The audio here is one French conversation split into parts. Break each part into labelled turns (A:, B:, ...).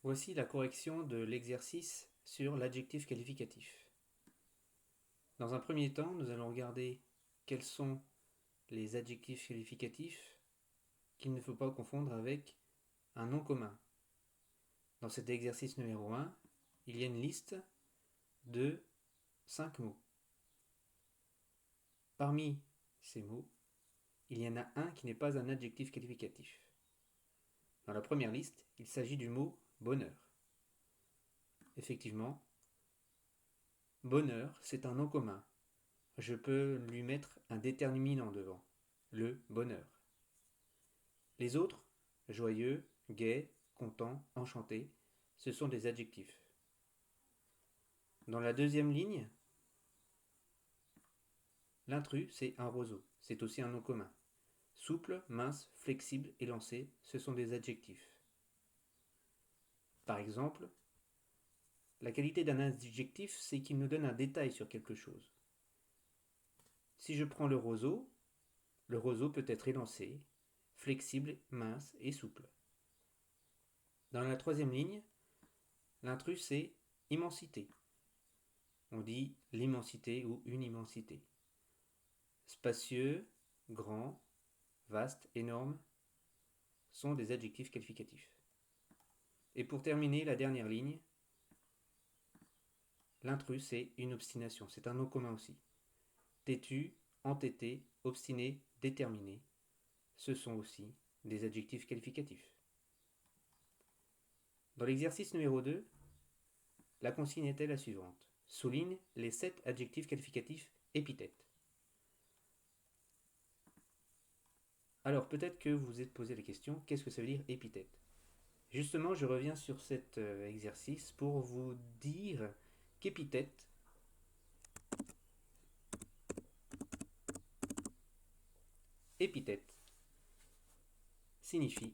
A: Voici la correction de l'exercice sur l'adjectif qualificatif. Dans un premier temps, nous allons regarder quels sont les adjectifs qualificatifs qu'il ne faut pas confondre avec un nom commun. Dans cet exercice numéro 1, il y a une liste de 5 mots. Parmi ces mots, il y en a un qui n'est pas un adjectif qualificatif. Dans la première liste, il s'agit du mot bonheur. Effectivement, bonheur, c'est un nom commun. Je peux lui mettre un déterminant devant, le bonheur. Les autres, joyeux, gai, content, enchanté, ce sont des adjectifs. Dans la deuxième ligne, l'intrus, c'est un roseau, c'est aussi un nom commun. Souple, mince, flexible, élancé, ce sont des adjectifs. Par exemple, la qualité d'un adjectif, c'est qu'il nous donne un détail sur quelque chose. Si je prends le roseau peut être élancé, flexible, mince et souple. Dans la troisième ligne, l'intrus, c'est immensité. On dit l'immensité ou une immensité. Spacieux, grand, vaste, énorme sont des adjectifs qualificatifs. Et pour terminer, la dernière ligne, l'intrus, c'est une obstination. C'est un nom commun aussi. Têtu, entêté, obstiné, déterminé, ce sont aussi des adjectifs qualificatifs. Dans l'exercice numéro 2, la consigne était la suivante. Souligne les 7 adjectifs qualificatifs épithètes. Alors peut-être que vous vous êtes posé la question, qu'est-ce que ça veut dire épithète? Justement, je reviens sur cet exercice pour vous dire qu'épithète signifie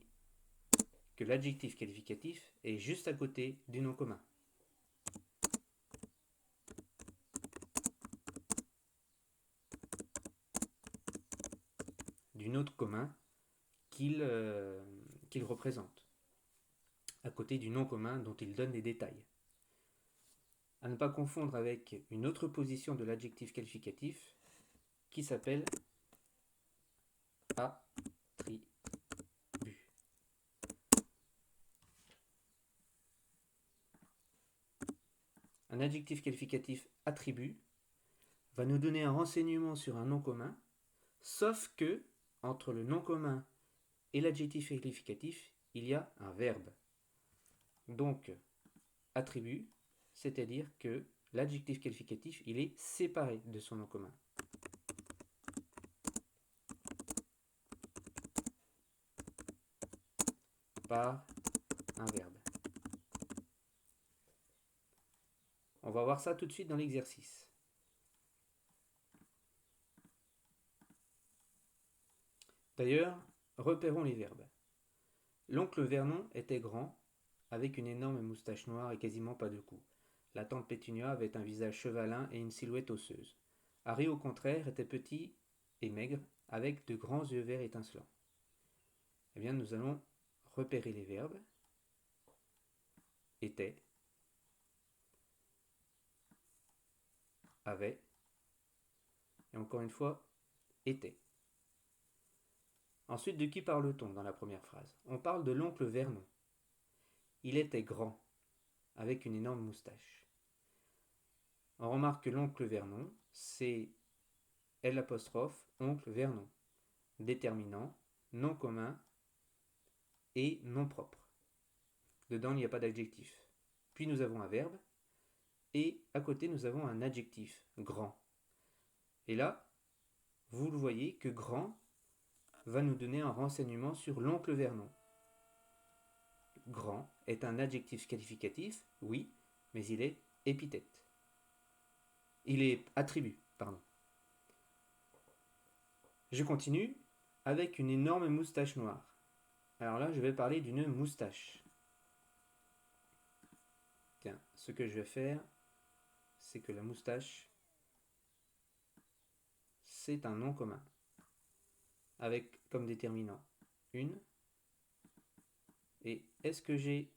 A: que l'adjectif qualificatif est juste à côté du nom commun. Du nom commun qu'il représente, à côté du nom commun dont il donne des détails. À ne pas confondre avec une autre position de l'adjectif qualificatif qui s'appelle attribut. Un adjectif qualificatif attribut va nous donner un renseignement sur un nom commun, sauf que entre le nom commun et l'adjectif qualificatif, il y a un verbe. Donc, attribut, c'est-à-dire que l'adjectif qualificatif, il est séparé de son nom commun. Par un verbe. On va voir ça tout de suite dans l'exercice. D'ailleurs, repérons les verbes. L'oncle Vernon était grand, avec une énorme moustache noire et quasiment pas de cou. La tante Pétunia avait un visage chevalin et une silhouette osseuse. Harry, au contraire, était petit et maigre, avec de grands yeux verts étincelants. Eh bien, nous allons repérer les verbes. Était, avait, et encore une fois, était. Ensuite, de qui parle-t-on dans la première phrase? On parle de l'oncle Vernon. Il était grand, avec une énorme moustache. On remarque que l'oncle Vernon, c'est L', oncle Vernon. Déterminant, nom commun et nom propre. Dedans, il n'y a pas d'adjectif. Puis nous avons un verbe, et à côté, nous avons un adjectif, grand. Et là, vous le voyez que grand va nous donner un renseignement sur l'oncle Vernon. Grand est un adjectif qualificatif, oui, mais il est épithète. Il est attribut, pardon. Je continue avec une énorme moustache noire. Alors là, je vais parler d'une moustache. Tiens, ce que je vais faire, c'est que la moustache, c'est un nom commun, avec comme déterminant une. Et est-ce que j'ai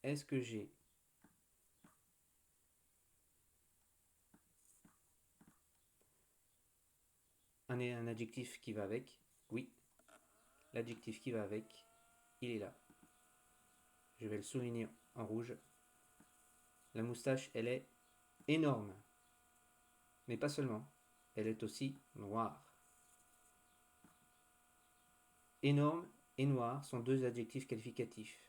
A: Est-ce que j'ai un adjectif qui va avec? Oui. L'adjectif qui va avec, il est là. Je vais le souligner en rouge. La moustache, elle est énorme. Mais pas seulement. Elle est aussi noire. Énorme et noir sont deux adjectifs qualificatifs.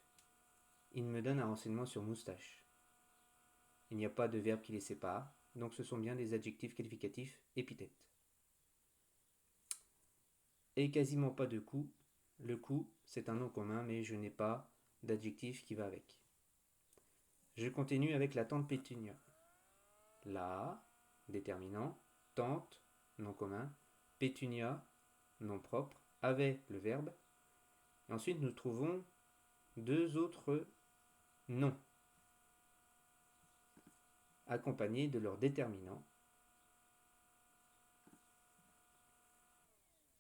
A: Ils me donnent un renseignement sur moustache. Il n'y a pas de verbe qui les sépare, donc ce sont bien des adjectifs qualificatifs épithètes. Et quasiment pas de coup. Le coup, c'est un nom commun, mais je n'ai pas d'adjectif qui va avec. Je continue avec la tante Pétunia. La, déterminant, tante, nom commun, Pétunia, nom propre, avait le verbe. Et ensuite, nous trouvons deux autres noms, accompagnés de leur déterminant.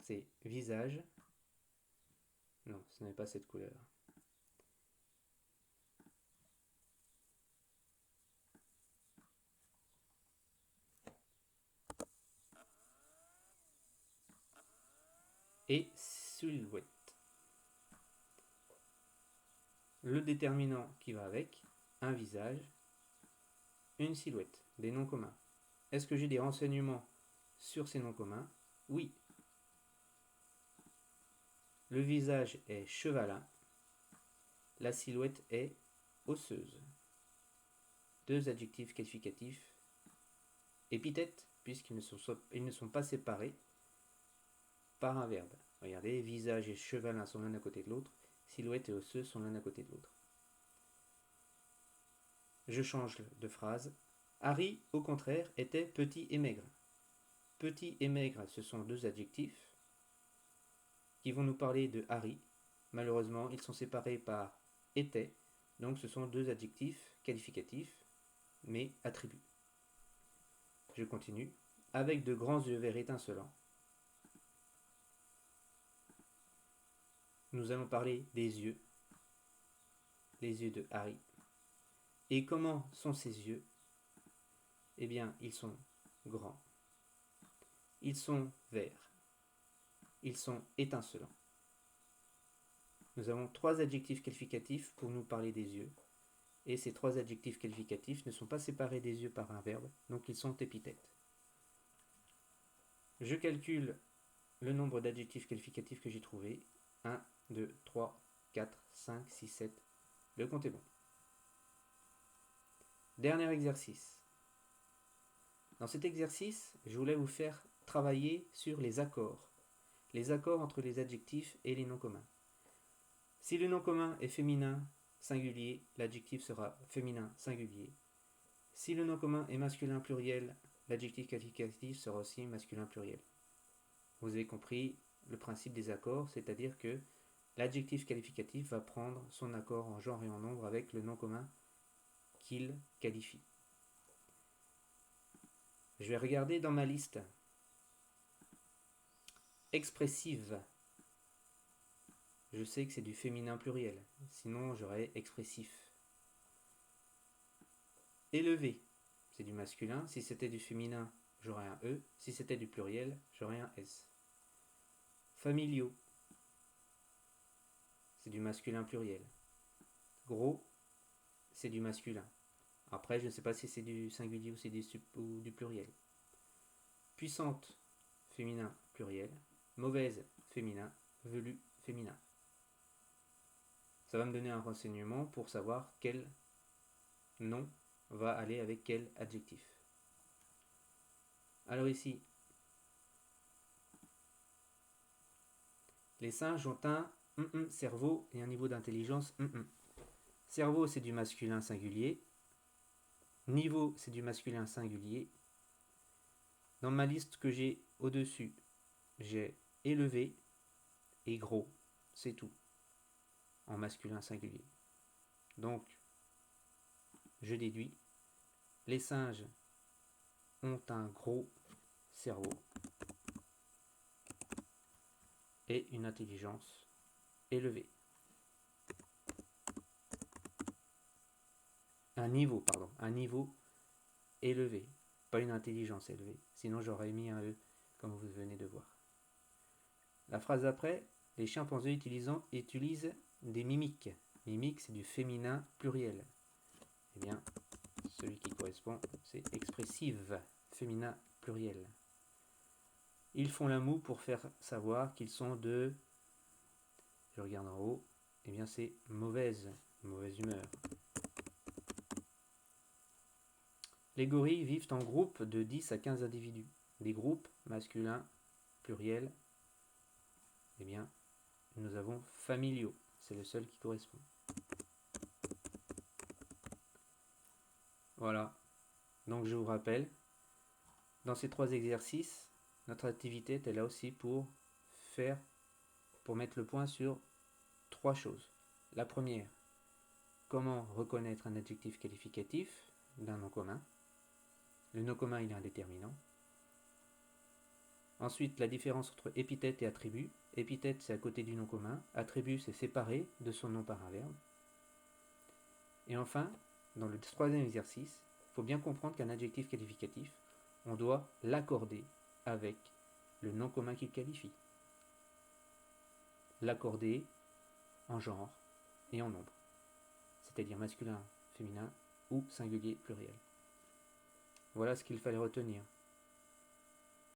A: C'est visage. Non, ce n'est pas cette couleur. Et silhouette. Le déterminant qui va avec, un visage, une silhouette, des noms communs. Est-ce que j'ai des renseignements sur ces noms communs? Oui. Le visage est chevalin, la silhouette est osseuse. Deux adjectifs qualificatifs épithètes, puisqu'ils ne sont pas séparés par un verbe. Regardez, visage et chevalin sont l'un à côté de l'autre, silhouette et osseuse sont l'un à côté de l'autre. Je change de phrase. Harry, au contraire, était petit et maigre. Petit et maigre, ce sont deux adjectifs qui vont nous parler de Harry. Malheureusement, ils sont séparés par était, donc ce sont deux adjectifs qualificatifs, mais attributs. Je continue. Avec de grands yeux verts étincelants. Nous allons parler des yeux. Les yeux de Harry. Et comment sont ces yeux? Eh bien, ils sont grands. Ils sont verts. Ils sont étincelants. Nous avons trois adjectifs qualificatifs pour nous parler des yeux. Et ces trois adjectifs qualificatifs ne sont pas séparés des yeux par un verbe, donc ils sont épithètes. Je calcule le nombre d'adjectifs qualificatifs que j'ai trouvé. 1, 2, 3, 4, 5, 6, 7. Le compte est bon. Dernier exercice. Dans cet exercice, je voulais vous faire travailler sur les accords. Les accords entre les adjectifs et les noms communs. Si le nom commun est féminin singulier, l'adjectif sera féminin singulier. Si le nom commun est masculin pluriel, l'adjectif qualificatif sera aussi masculin pluriel. Vous avez compris le principe des accords, c'est-à-dire que l'adjectif qualificatif va prendre son accord en genre et en nombre avec le nom commun qu'il qualifie. Je vais regarder dans ma liste. Expressive. Je sais que c'est du féminin pluriel, sinon j'aurais expressif. Élevé, c'est du masculin. Si c'était du féminin, j'aurais un E. Si c'était du pluriel, j'aurais un S. Familiaux, c'est du masculin pluriel. Gros, c'est du masculin. Après, je ne sais pas si c'est du singulier ou c'est du pluriel. Puissante, féminin pluriel. Mauvaise, féminin. Velu, féminin. Ça va me donner un renseignement pour savoir quel nom va aller avec quel adjectif. Alors ici, les singes ont un cerveau et un niveau d'intelligence. Cerveau, c'est du masculin singulier. Niveau, c'est du masculin singulier. Dans ma liste que j'ai au-dessus, j'ai élevé et gros. C'est tout. En masculin singulier. Donc, je déduis, les singes ont un gros cerveau et une intelligence élevée. un niveau élevé, pas une intelligence élevée. Sinon j'aurais mis un E, comme vous venez de voir. La phrase d'après, les chimpanzés utilisent des mimiques. Mimique, c'est du féminin pluriel. Eh bien, celui qui correspond, c'est expressive, féminin pluriel. Ils font la moue pour faire savoir qu'ils sont de... Je regarde en haut. Eh bien, c'est mauvaise humeur. Les gorilles vivent en groupe de 10 à 15 individus. Des groupes masculins, pluriels. Eh bien, nous avons familiaux. C'est le seul qui correspond. Voilà. Donc, je vous rappelle, dans ces 3 exercices, notre activité était là aussi pour mettre le point sur 3 choses. La première, comment reconnaître un adjectif qualificatif d'un nom commun. Le nom commun, il est un déterminant. Ensuite, la différence entre épithète et attribut. Épithète, c'est à côté du nom commun. Attribut, c'est séparé de son nom par un verbe. Et enfin, dans le 3e exercice, il faut bien comprendre qu'un adjectif qualificatif, on doit l'accorder avec le nom commun qu'il qualifie. L'accorder en genre et en nombre, c'est-à-dire masculin, féminin ou singulier, pluriel. Voilà ce qu'il fallait retenir.